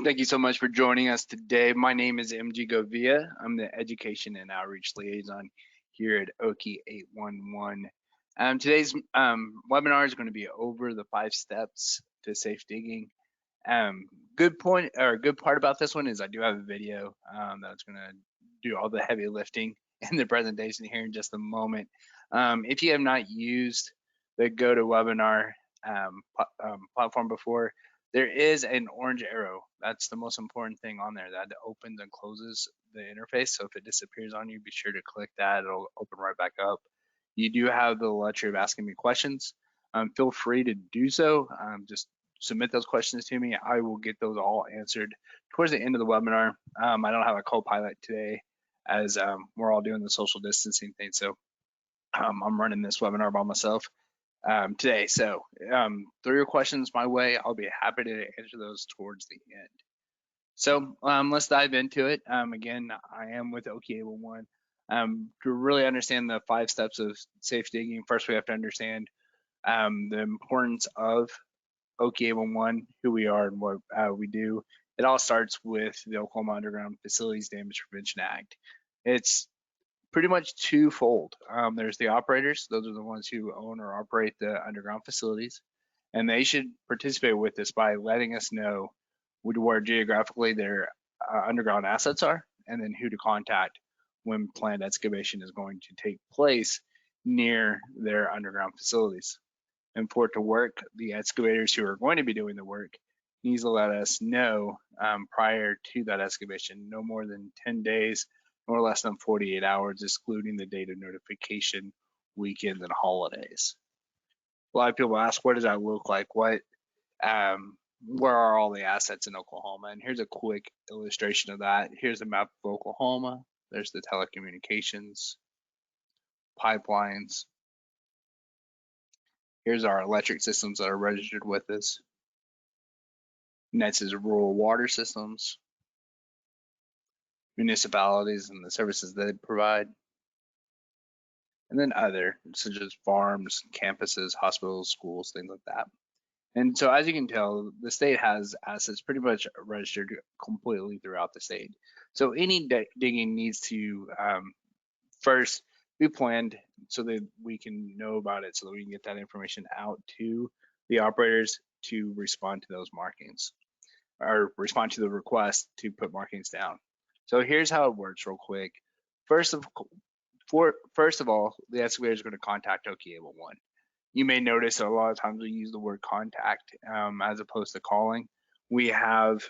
Thank you so much for joining us today. My name is MG Govia. I'm the Education and Outreach Liaison here at Oki 811. Today's webinar is going to be over the 5 steps to safe digging. Good point, or good part about this one is I do have a video that's going to do all the heavy lifting in the presentation here in just a moment. If you have not used the GoToWebinar platform before, there is an orange arrow. That's the most important thing on there, that opens and closes the interface. So if it disappears on you, be sure to click that. It'll open right back up. You do have the luxury of asking me questions. Feel free to do so. Just submit those questions to me. I will get those all answered towards the end of the webinar. I don't have a co-pilot today as we're all doing the social distancing thing. So I'm running this webinar by myself today. So throw your questions my way. I'll be happy to answer those towards the end. So let's dive into it. Again, I am with Oki 811. To really understand the 5 steps of safe digging, first we have to understand the importance of Oki 811, who we are and what we do. It all starts with the Oklahoma Underground Facilities Damage Prevention Act. It's pretty much twofold. There's the operators. Those are the ones who own or operate the underground facilities, and they should participate with this by letting us know where geographically their underground assets are, and then who to contact when planned excavation is going to take place near their underground facilities. And for it to work, the excavators who are going to be doing the work needs to let us know prior to that excavation, no more than 10 days nor less than 48 hours, excluding the date of notification, weekends, and holidays. A lot of people ask, what does that look like? Where are all the assets in Oklahoma? And here's a quick illustration of that. Here's a map of Oklahoma. There's the telecommunications, pipelines. Here's our electric systems that are registered with us. Next is rural water systems, municipalities and the services they provide, and then other, such as farms, campuses, hospitals, schools, things like that. And so as you can tell, the state has assets pretty much registered completely throughout the state. So any digging needs to first be planned so that we can know about it, so that we can get that information out to the operators to respond to those markings or respond to the request to put markings down. So here's how it works real quick. First of all, the excavator is going to contact Oki 811. You may notice that a lot of times we use the word contact as opposed to calling. We have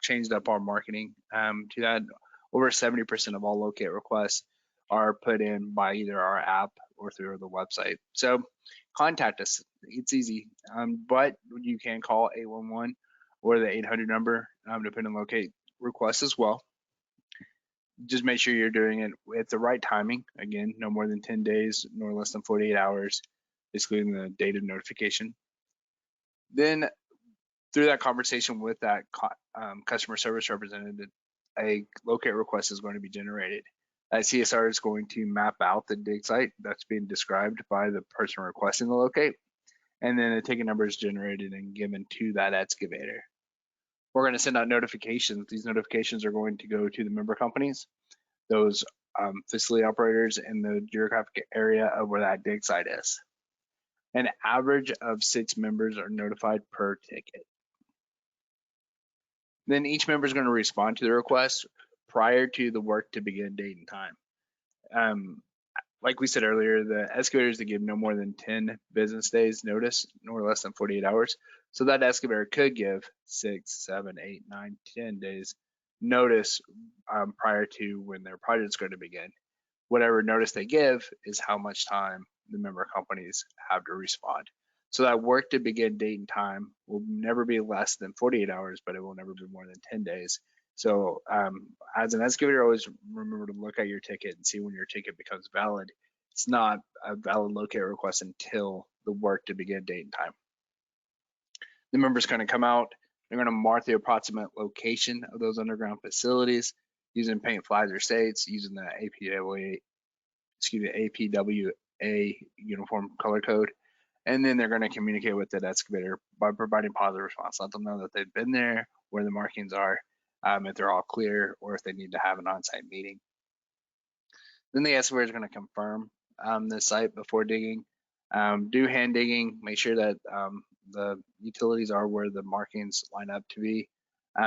changed up our marketing to that. Over 70% of all locate requests are put in by either our app or through the website. So contact us. It's easy, but you can call 811 or the 800 number depending on locate requests as well. Just make sure you're doing it at the right timing. Again, no more than 10 days, nor less than 48 hours, excluding the date of notification. Then through that conversation with that customer service representative, a locate request is going to be generated. That CSR is going to map out the dig site that's being described by the person requesting the locate, and then the ticket number is generated and given to that excavator. We're going to send out notifications. These notifications are going to go to the member companies, those facility operators in the geographic area of where that dig site is. An average of 6 members are notified per ticket. Then each member is going to respond to the request prior to the work to begin, date and time. Like we said earlier, the excavators to give no more than 10 business days notice, nor less than 48 hours. So that excavator could give 6, 7, 8, 9, 10 days notice prior to when their project is going to begin. Whatever notice they give is how much time the member companies have to respond. So that work to begin, date and time will never be less than 48 hours, but it will never be more than 10 days. So as an excavator, always remember to look at your ticket and see when your ticket becomes valid. It's not a valid locate request until the work to begin, date and time. The member's going to come out. They're going to mark the approximate location of those underground facilities using paint, flags, or states, using the APWA uniform color code. And then they're going to communicate with that excavator by providing positive response. Let them know that they've been there, where the markings are, if they're all clear, or if they need to have an on-site meeting. Then the excavator is going to confirm the site before digging. Do hand digging, make sure that the utilities are where the markings line up to be.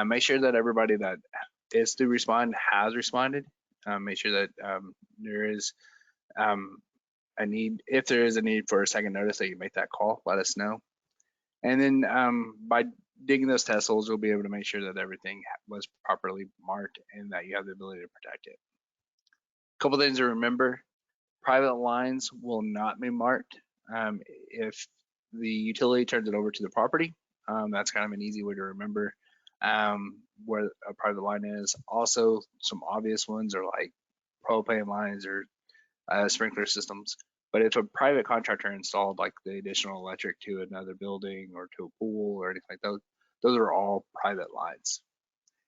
Make sure that everybody that is to respond has responded. Make sure that there is a need, if there is a need for a second notice, that you make that call, let us know. And then by digging those test holes, you'll be able to make sure that everything was properly marked and that you have the ability to protect it. A couple things to remember: private lines will not be marked if the utility turns it over to the property. That's kind of an easy way to remember where a private line is. Also, some obvious ones are like propane lines or sprinkler systems. But if a private contractor installed like the additional electric to another building or to a pool or anything like those are all private lines.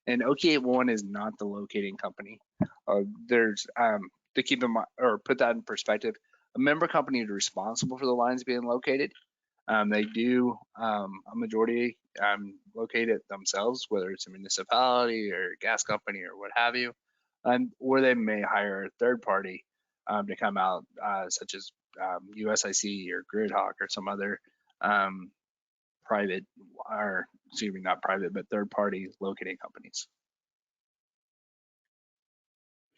And Okie 811 is not the locating company. There's to keep in mind or put that in perspective, a member company is responsible for the lines being located. They do a majority locate it themselves, whether it's a municipality or a gas company or what have you, or they may hire a third party to come out, such as USIC or GridHawk or some other private, or excuse me, not private, but third party locating companies.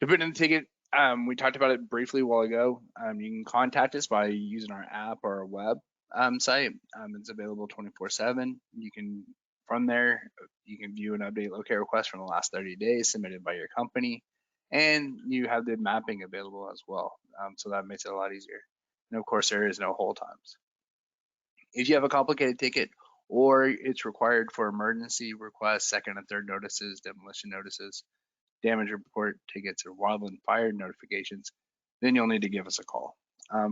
To put in the ticket, we talked about it briefly a while ago. You can contact us by using our app or our web site. It's available 24/7. You can, from there, you can view and update locate requests from the last 30 days submitted by your company. And you have the mapping available as well. So that makes it a lot easier. And of course, there is no hold times. If you have a complicated ticket or it's required for emergency requests, second and third notices, demolition notices, damage report tickets, or wildland fire notifications, then you'll need to give us a call.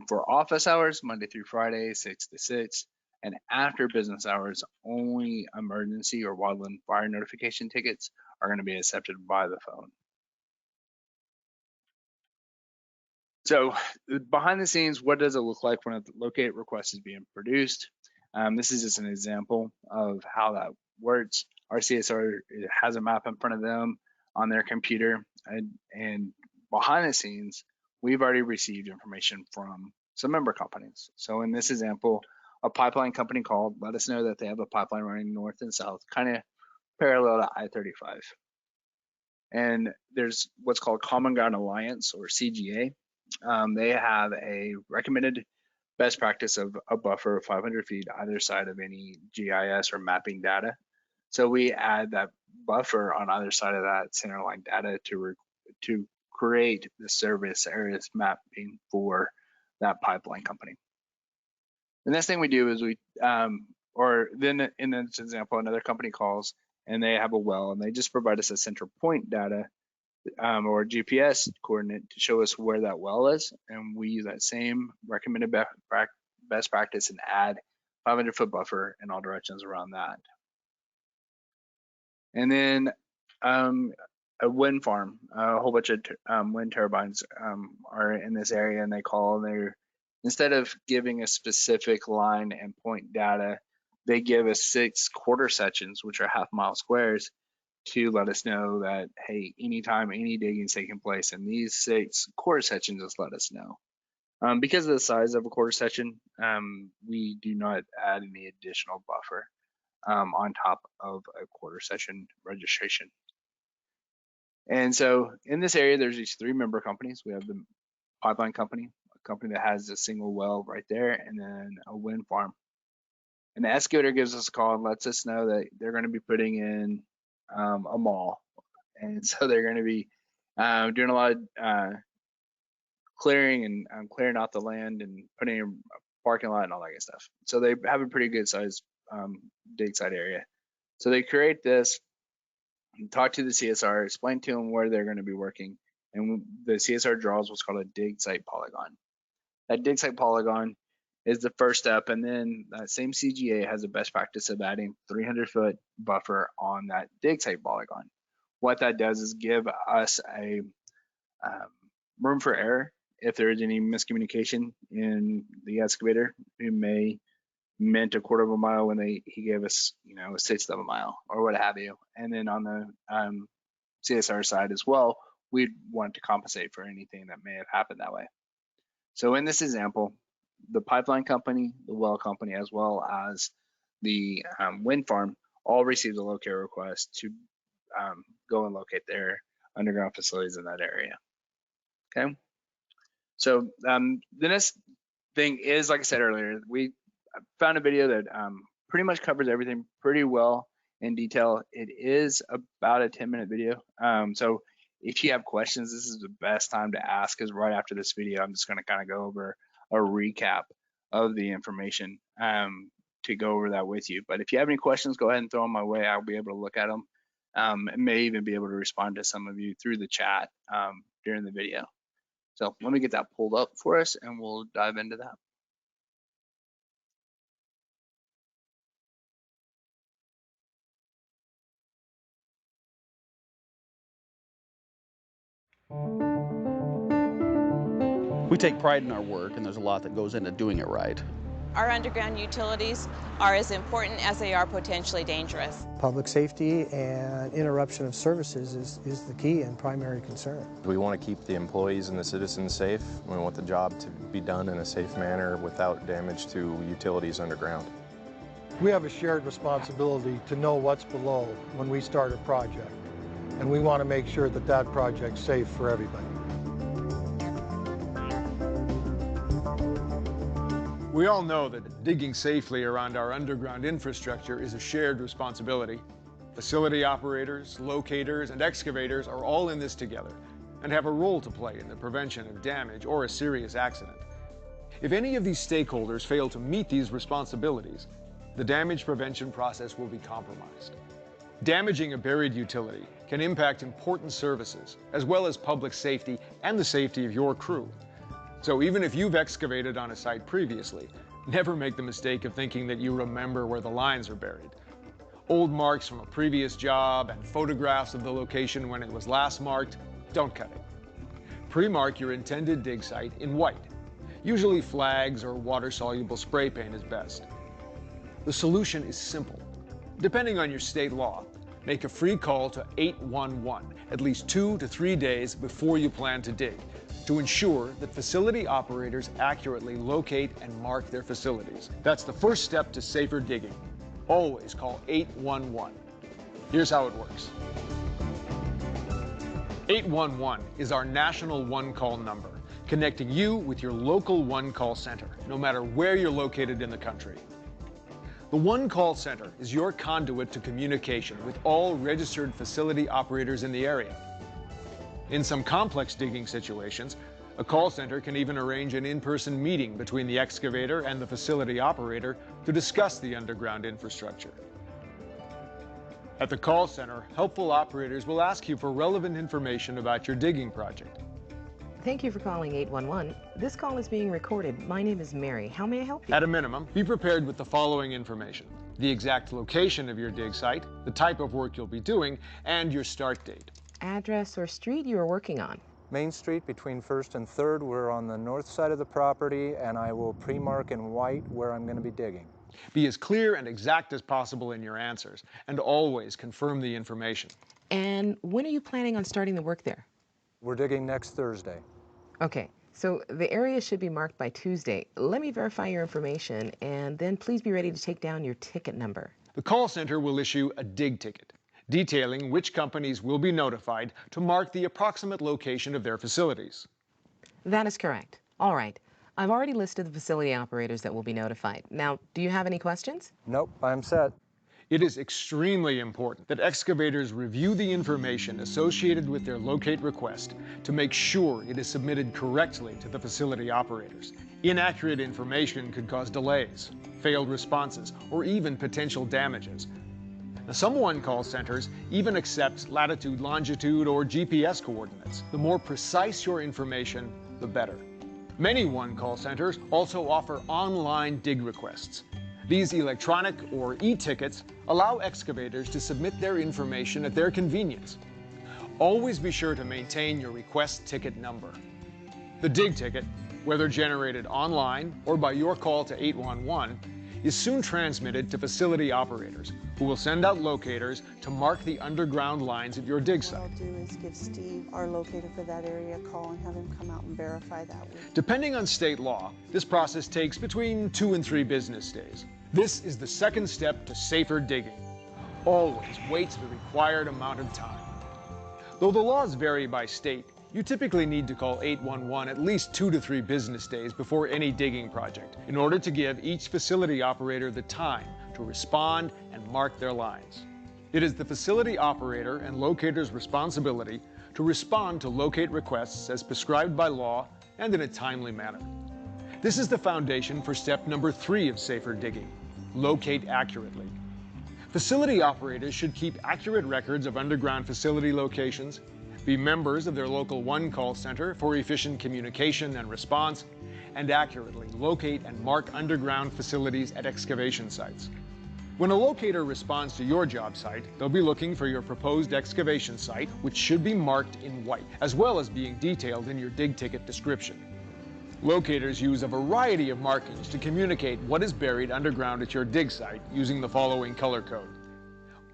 For office hours, Monday through Friday, 6 to 6, and after business hours, only emergency or wildland fire notification tickets are going to be accepted by the phone. So behind the scenes, what does it look like when a locate request is being produced? This is just an example of how that works. Our CSR has a map in front of them on their computer, and behind the scenes, we've already received information from some member companies. So in this example, a pipeline company called, let us know that they have a pipeline running north and south, kind of parallel to I-35. And there's what's called Common Ground Alliance, or CGA. They have a recommended best practice of a buffer of 500 feet either side of any GIS or mapping data. So we add that buffer on either side of that centerline data to create the service areas mapping for that pipeline company. The next thing we do is or then in this example, another company calls and they have a well and they just provide us a center point data or GPS coordinate to show us where that well is, and we use that same recommended best practice and add 500-foot buffer in all directions around that. And then a wind farm, a whole bunch of wind turbines are in this area, and they call, and they're, instead of giving a specific line and point data, they give us 6 quarter sections, which are half-mile squares, to let us know that, hey, anytime any digging is taking place in these 6 quarter sections, just let us know. Because of the size of a quarter section, we do not add any additional buffer on top of a quarter section registration. And so in this area, there's these 3 member companies. We have the pipeline company, a company that has a single well right there, and then a wind farm. And the excavator gives us a call and lets us know that they're going to be putting in a mall, and so they're going to be doing a lot of clearing and clearing out the land and putting in a parking lot and all that good stuff. So they have a pretty good size dig site area. So they create this, talk to the CSR, explain to them where they're going to be working, and the CSR draws what's called a dig site polygon. That dig site polygon is the first step, and then that same CGA has a best practice of adding 300-foot buffer on that dig site polygon. What that does is give us a room for error if there is any miscommunication in the excavator who may meant a quarter of a mile when he gave us, you know, a sixth of a mile or what have you. And then on the CSR side as well, we'd want to compensate for anything that may have happened that way. So in this example, the pipeline company, the well company, as well as the wind farm all received a locate request to go and locate their underground facilities in that area. Okay. So the next thing is, like I said earlier, we found a video that pretty much covers everything pretty well in detail. It is about a 10-minute video. So if you have questions, this is the best time to ask, because right after this video, I'm just going to kind of go over a recap of the information to go over that with you. But if you have any questions, go ahead and throw them my way. I'll be able to look at them and may even be able to respond to some of you through the chat during the video. So let me get that pulled up for us and we'll dive into that. We take pride in our work, and there's a lot that goes into doing it right. Our underground utilities are as important as they are potentially dangerous. Public safety and interruption of services is the key and primary concern. We want to keep the employees and the citizens safe. We want the job to be done in a safe manner without damage to utilities underground. We have a shared responsibility to know what's below when we start a project, and we want to make sure that that project's safe for everybody. We all know that digging safely around our underground infrastructure is a shared responsibility. Facility operators, locators, and excavators are all in this together and have a role to play in the prevention of damage or a serious accident. If any of these stakeholders fail to meet these responsibilities, the damage prevention process will be compromised. Damaging a buried utility can impact important services, as well as public safety and the safety of your crew. So even if you've excavated on a site previously, never make the mistake of thinking that you remember where the lines are buried. Old marks from a previous job and photographs of the location when it was last marked, don't cut it. Pre-mark your intended dig site in white. Usually flags or water-soluble spray paint is best. The solution is simple. Depending on your state law, make a free call to 811 at least 2 to 3 days before you plan to dig, to ensure that facility operators accurately locate and mark their facilities. That's the first step to safer digging. Always call 811. Here's how it works. 811 is our national one-call number, connecting you with your local one-call center, no matter where you're located in the country. The one-call center is your conduit to communication with all registered facility operators in the area. In some complex digging situations, a call center can even arrange an in-person meeting between the excavator and the facility operator to discuss the underground infrastructure. At the call center, helpful operators will ask you for relevant information about your digging project. Thank you for calling 811. This call is being recorded. My name is Mary. How may I help you? At a minimum, be prepared with the following information: the exact location of your dig site, the type of work you'll be doing, and your start date. Address or street you are working on? Main Street between 1st and 3rd. We're on the north side of the property, and I will pre-mark in white where I'm going to be digging. Be as clear and exact as possible in your answers, and always confirm the information. And when are you planning on starting the work there? We're digging next Thursday. Okay, so the area should be marked by Tuesday. Let me verify your information, and then please be ready to take down your ticket number. The call center will issue a dig ticket, detailing which companies will be notified to mark the approximate location of their facilities. That is correct. All right. I've already listed the facility operators that will be notified. Now, do you have any questions? Nope, I'm set. It is extremely important that excavators review the information associated with their locate request to make sure it is submitted correctly to the facility operators. Inaccurate information could cause delays, failed responses, or even potential damages. Now, some one-call centers even accept latitude, longitude, or GPS coordinates. The more precise your information, the better. Many one-call centers also offer online dig requests. These electronic or e-tickets allow excavators to submit their information at their convenience. Always be sure to maintain your request ticket number. The dig ticket, whether generated online or by your call to 811, is soon transmitted to facility operators, who will send out locators to mark the underground lines at your dig What site. I'll do is give Steve, our locator for that area, a call and have him come out and verify that. Depending on state law, this process takes between 2 and 3 business days. This is the second step to safer digging. Always wait the required amount of time. Though the laws vary by state, you typically need to call 811 at least 2 to 3 business days before any digging project in order to give each facility operator the time to respond and mark their lines. It is the facility operator and locator's responsibility to respond to locate requests as prescribed by law and in a timely manner. This is the foundation for step number 3 of safer digging: locate accurately. Facility operators should keep accurate records of underground facility locations, be members of their local One Call Center for efficient communication and response, and accurately locate and mark underground facilities at excavation sites. When a locator responds to your job site, they'll be looking for your proposed excavation site, which should be marked in white, as well as being detailed in your dig ticket description. Locators use a variety of markings to communicate what is buried underground at your dig site using the following color code.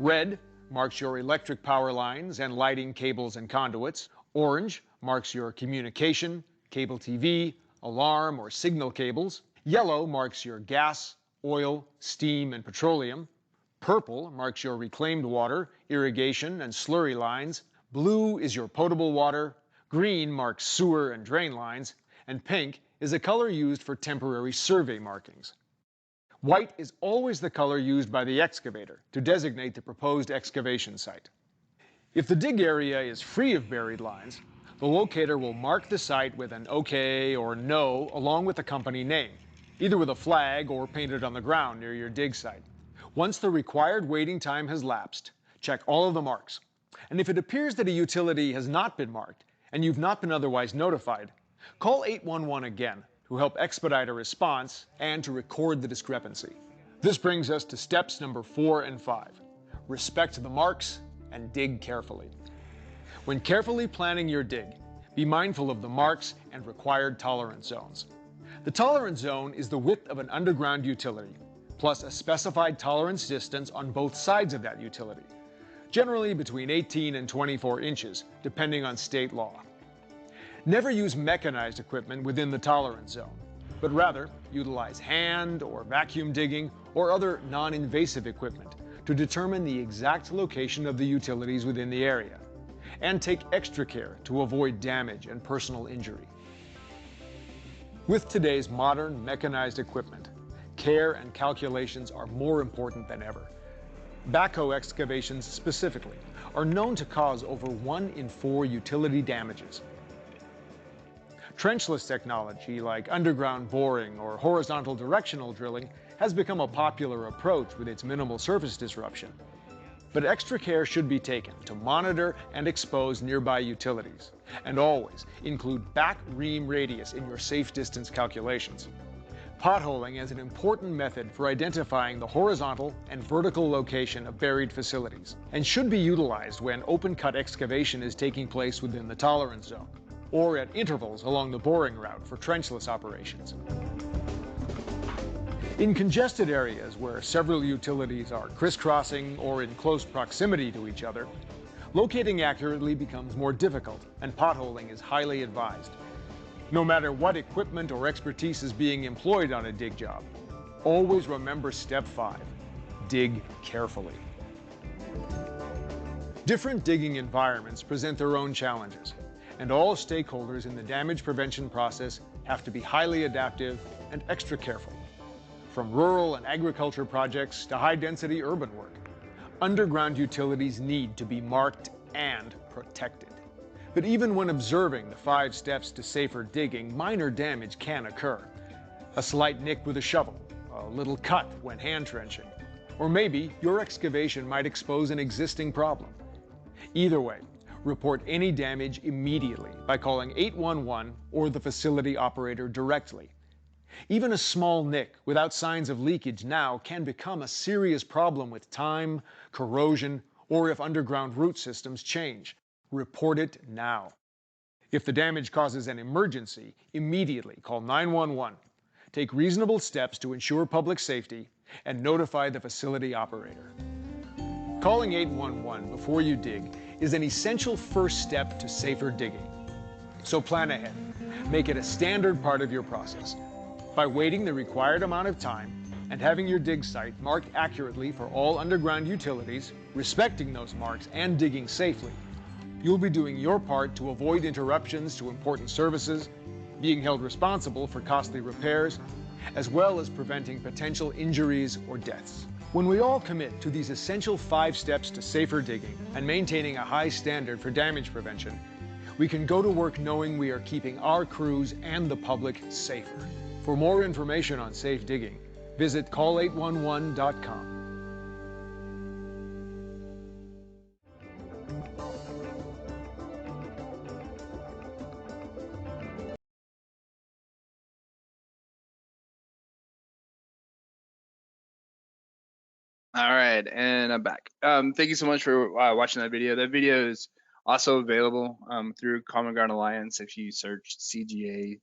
Red marks your electric power lines and lighting cables and conduits. Orange marks your communication, cable TV, alarm or signal cables. Yellow marks your gas, oil, steam, and petroleum. Purple marks your reclaimed water, irrigation, and slurry lines. Blue is your potable water. Green marks sewer and drain lines. And pink is a color used for temporary survey markings. White is always the color used by the excavator to designate the proposed excavation site. If the dig area is free of buried lines, the locator will mark the site with an OK or No along with the company name, either with a flag or painted on the ground near your dig site. Once the required waiting time has lapsed, check all of the marks. And if it appears that a utility has not been marked and you've not been otherwise notified, call 811 again to help expedite a response and to record the discrepancy. This brings us to steps number 4 and 5. Respect the marks and dig carefully. When carefully planning your dig, be mindful of the marks and required tolerance zones. The tolerance zone is the width of an underground utility, plus a specified tolerance distance on both sides of that utility, generally between 18 and 24 inches, depending on state law. Never use mechanized equipment within the tolerance zone, but rather utilize hand or vacuum digging or other non-invasive equipment to determine the exact location of the utilities within the area, and take extra care to avoid damage and personal injury. With today's modern mechanized equipment, care and calculations are more important than ever. Backhoe excavations specifically are known to cause over 1 in 4 utility damages. Trenchless technology like underground boring or horizontal directional drilling has become a popular approach with its minimal surface disruption. But extra care should be taken to monitor and expose nearby utilities, and always include back ream radius in your safe distance calculations. Potholing is an important method for identifying the horizontal and vertical location of buried facilities, and should be utilized when open cut excavation is taking place within the tolerance zone, or at intervals along the boring route for trenchless operations. In congested areas where several utilities are crisscrossing or in close proximity to each other, locating accurately becomes more difficult and potholing is highly advised. No matter what equipment or expertise is being employed on a dig job, always remember step 5, dig carefully. Different digging environments present their own challenges, and all stakeholders in the damage prevention process have to be highly adaptive and extra careful. From rural and agriculture projects to high-density urban work, underground utilities need to be marked and protected. But even when observing the 5 steps to safer digging, minor damage can occur. A slight nick with a shovel, a little cut when hand trenching, or maybe your excavation might expose an existing problem. Either way, report any damage immediately by calling 811 or the facility operator directly. Even a small nick without signs of leakage now can become a serious problem with time, corrosion, or if underground root systems change. Report it now. If the damage causes an emergency, immediately call 911. Take reasonable steps to ensure public safety and notify the facility operator. Calling 811 before you dig is an essential first step to safer digging. So plan ahead. Make it a standard part of your process. By waiting the required amount of time and having your dig site marked accurately for all underground utilities, respecting those marks and digging safely, you'll be doing your part to avoid interruptions to important services, being held responsible for costly repairs, as well as preventing potential injuries or deaths. When we all commit to these essential 5 steps to safer digging and maintaining a high standard for damage prevention, we can go to work knowing we are keeping our crews and the public safer. For more information on safe digging, visit call811.com. All right, and I'm back. Thank you so much for watching that video. That video is also available through Common Ground Alliance. If you search CGA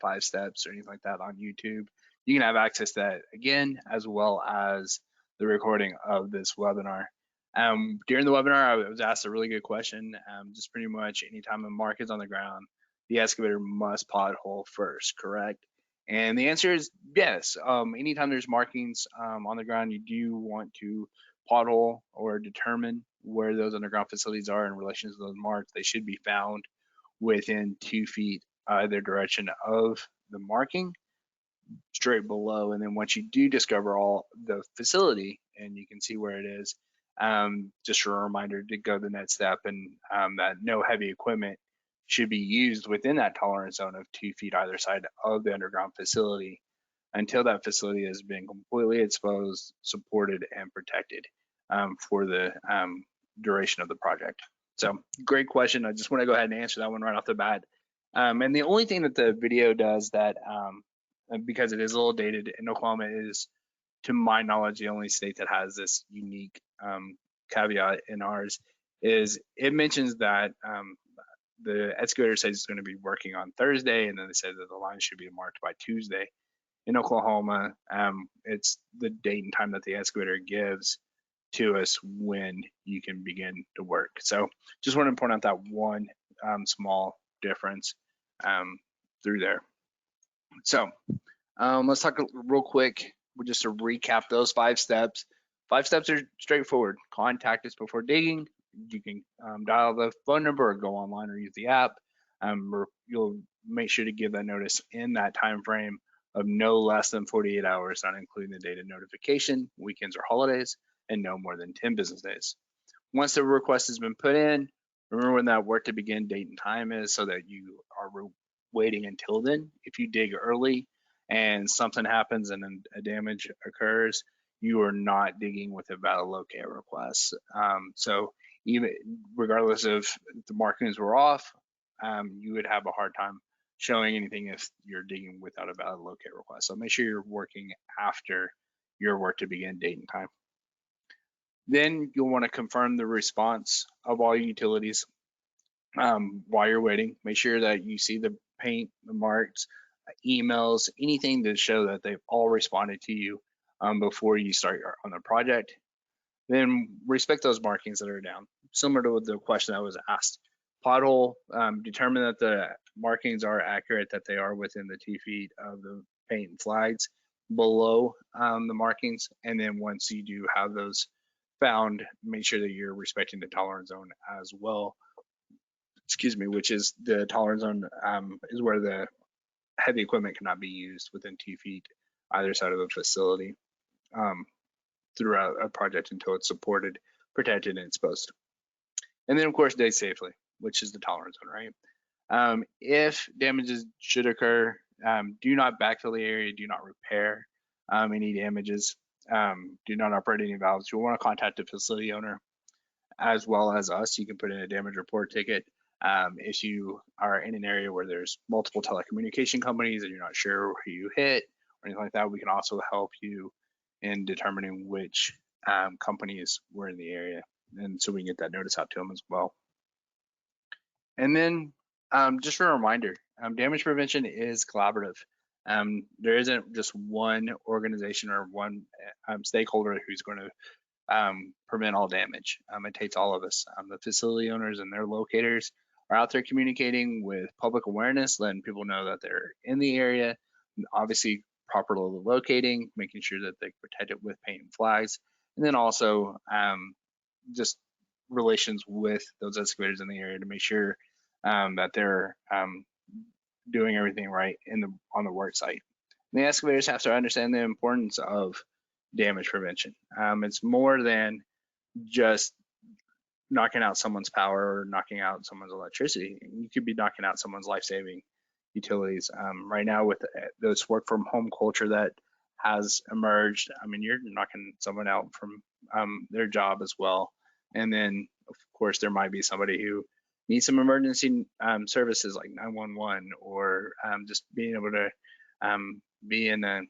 5 steps or anything like that on YouTube, you can have access to that again, as well as the recording of this webinar. During the webinar, I was asked a really good question. Just pretty much anytime a mark is on the ground, the excavator must pothole first, correct? And the answer is yes. Anytime there's markings on the ground, you do want to pothole or determine where those underground facilities are in relation to those marks. They should be found within 2 feet either direction of the marking, straight below. And then once you do discover all the facility and you can see where it is, just a reminder to go the next step, and that no heavy equipment should be used within that tolerance zone of 2 feet either side of the underground facility until that facility has been completely exposed, supported, and protected for the duration of the project. So great question. I just want to go ahead and answer that one right off the bat. And the only thing that the video does that, because it is a little dated in Oklahoma, is, to my knowledge, the only state that has this unique caveat in ours, is it mentions that the excavator says it's going to be working on Thursday, and then they said that the line should be marked by Tuesday. In Oklahoma, it's the date and time that the excavator gives to us when you can begin to work. So just want to point out that one small difference through there. So let's talk real quick, just to recap those 5 steps. 5 steps are straightforward. Contact us before digging. You can dial the phone number or go online or use the app. You'll make sure to give that notice in that time frame of no less than 48 hours, not including the date of notification, weekends or holidays, and no more than 10 business days. Once the request has been put in, remember when that work to begin date and time is, so that you are waiting until then. If you dig early and something happens and then a damage occurs, you are not digging with a valid locate request. So even regardless of if the markings were off, you would have a hard time showing anything if you're digging without a valid locate request. So make sure you're working after your work to begin date and time. Then you'll want to confirm the response of all utilities while you're waiting. Make sure that you see the paint, the marks, emails, anything to show that they've all responded to you before you start on the project. Then respect those markings that are down. Similar to the question that was asked. Pothole, determine that the markings are accurate, that they are within the 2 feet of the paint and flags below the markings. And then once you do have those found, make sure that you're respecting the tolerance zone as well. Excuse me, which is the tolerance zone is where the heavy equipment cannot be used within 2 feet either side of the facility throughout a project until it's supported, protected, and exposed. And then of course dig safely, which is the tolerance zone, right? If damages should occur, do not backfill the area, do not repair any damages, do not operate any valves. You'll want to contact the facility owner as well as us. You can put in a damage report ticket. If you are in an area where there's multiple telecommunication companies and you're not sure who you hit or anything like that, we can also help you in determining which companies were in the area, and so we can get that notice out to them as well. And then just a reminder, damage prevention is collaborative. There isn't just one organization or one stakeholder who's going to prevent all damage. It takes all of us. The facility owners and their locators are out there communicating with public awareness, letting people know that they're in the area, obviously properly locating, making sure that they protect it with paint and flags, and then also just relations with those excavators in the area to make sure that they're doing everything right on the work site. And the excavators have to understand the importance of damage prevention. It's more than just knocking out someone's power or knocking out someone's electricity. You could be knocking out someone's life-saving utilities. Right now with this work from home culture that has emerged, I mean, you're knocking someone out from their job as well. And then of course there might be somebody who needs some emergency services like 911 or just being able to be in a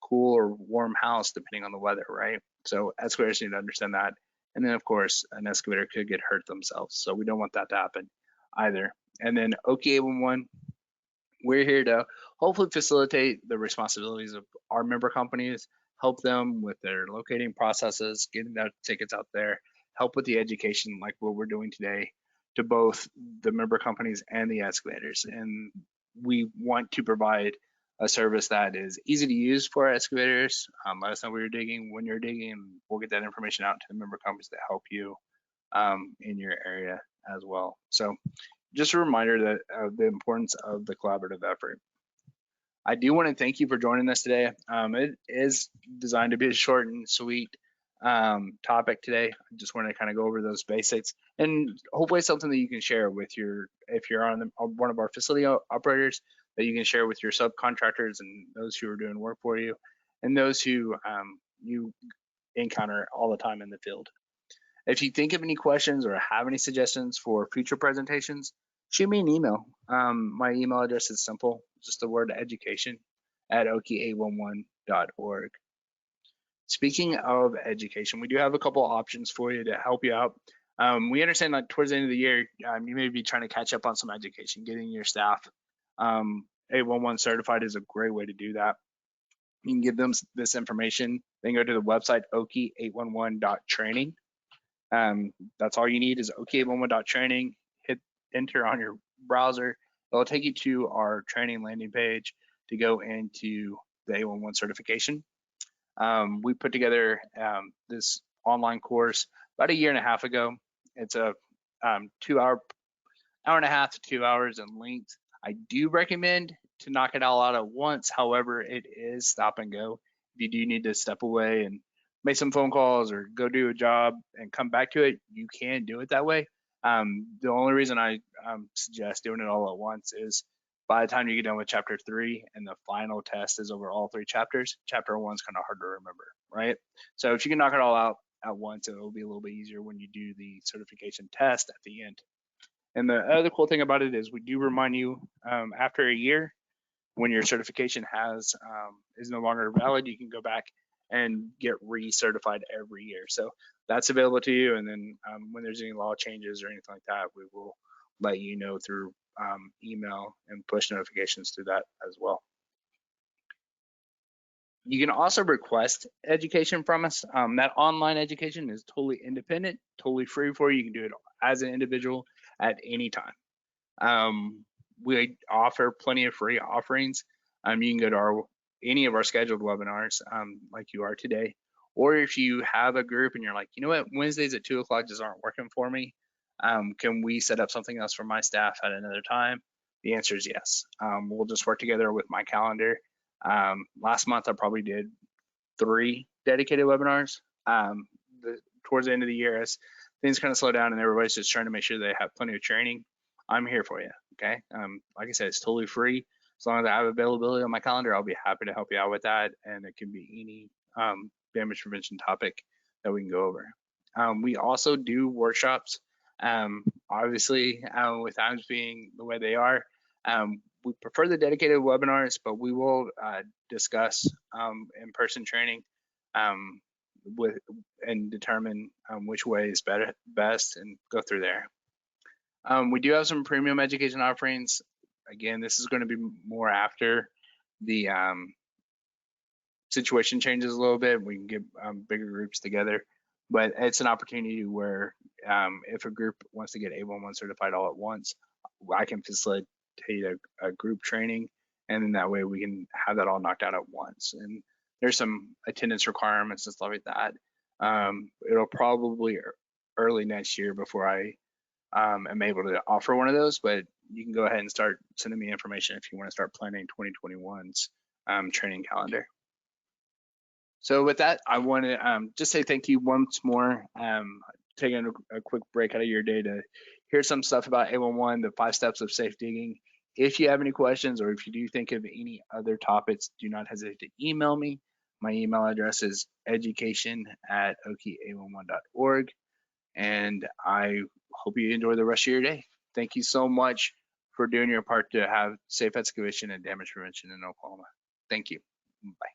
cool or warm house depending on the weather, right? So excavators need to understand that. And then of course an excavator could get hurt themselves, so we don't want that to happen either. And then Okie 811, we're here to hopefully facilitate the responsibilities of our member companies, help them with their locating processes, getting their tickets out there, help with the education like what we're doing today to both the member companies and the excavators. And we want to provide a service that is easy to use for our excavators. Let us know where you're digging, when you're digging, and we'll get that information out to the member companies that help you in your area as well. So just a reminder that of the importance of the collaborative effort. I do want to thank you for joining us today. It is designed to be a short and sweet topic today. I just want to kind of go over those basics and hopefully something that you can share with if you're on one of our facility operators, that you can share with your subcontractors and those who are doing work for you and those who you encounter all the time in the field. If you think of any questions or have any suggestions for future presentations, shoot me an email. My email address is simple, just the word education@okie811.org. Speaking of education, we do have a couple options for you to help you out. We understand that towards the end of the year, you may be trying to catch up on some education, getting your staff 811 certified is a great way to do that. You can give them this information, then go to the website okie811.training. That's all you need is okie811.training. Hit enter on your browser. It'll take you to our training landing page to go into the 811 certification. We put together this online course about 1.5 years ago. It's a hour and a half to 2 hours in length. I do recommend to knock it all out at once. However, it is stop and go. If you do need to step away and make some phone calls or go do a job and come back to it, you can do it that way. The only reason I suggest doing it all at once is by the time you get done with chapter 3 and the final test is over all 3 chapters, chapter 1 is kind of hard to remember, right? So if you can knock it all out at once, it will be a little bit easier when you do the certification test at the end. And the other cool thing about it is we do remind you after a year, when your certification is no longer valid, you can go back and get recertified every year. So that's available to you. And then when there's any law changes or anything like that, we will let you know through email and push notifications through that as well. You can also request education from us. That online education is totally independent, totally free for you. You can do it as an individual at any time. We offer plenty of free offerings. You can go to any of our scheduled webinars like you are today. Or if you have a group and you're like, you know what, Wednesdays at 2 o'clock just aren't working for me. Can we set up something else for my staff at another time? The answer is yes. We'll just work together with my calendar. Last month I probably did 3 dedicated webinars. Towards the end of the year, as things kind of slow down and everybody's just trying to make sure they have plenty of training, I'm here for you, okay? Like I said, it's totally free. As long as I have availability on my calendar, I'll be happy to help you out with that. And it can be any damage prevention topic that we can go over. We also do workshops. Obviously, with times being the way they are, we prefer the dedicated webinars, but we will discuss in-person training and determine which way is best and go through there. We do have some premium education offerings. Again, this is going to be more after the situation changes a little bit, we can get bigger groups together. But it's an opportunity where if a group wants to get A11 certified all at once, I can facilitate a group training, and then that way we can have that all knocked out at once. And there's some attendance requirements and stuff like that. It'll probably early next year before I am able to offer one of those, but you can go ahead and start sending me information if you want to start planning 2021's training calendar. So with that, I want to just say thank you once more. Taking a quick break out of your day to hear some stuff about A11, the 5 steps of safe digging. If you have any questions, or if you do think of any other topics, do not hesitate to email me. My email address is education@okie-a11.org. And I hope you enjoy the rest of your day. Thank you so much for doing your part to have safe excavation and damage prevention in Oklahoma. Thank you. Bye.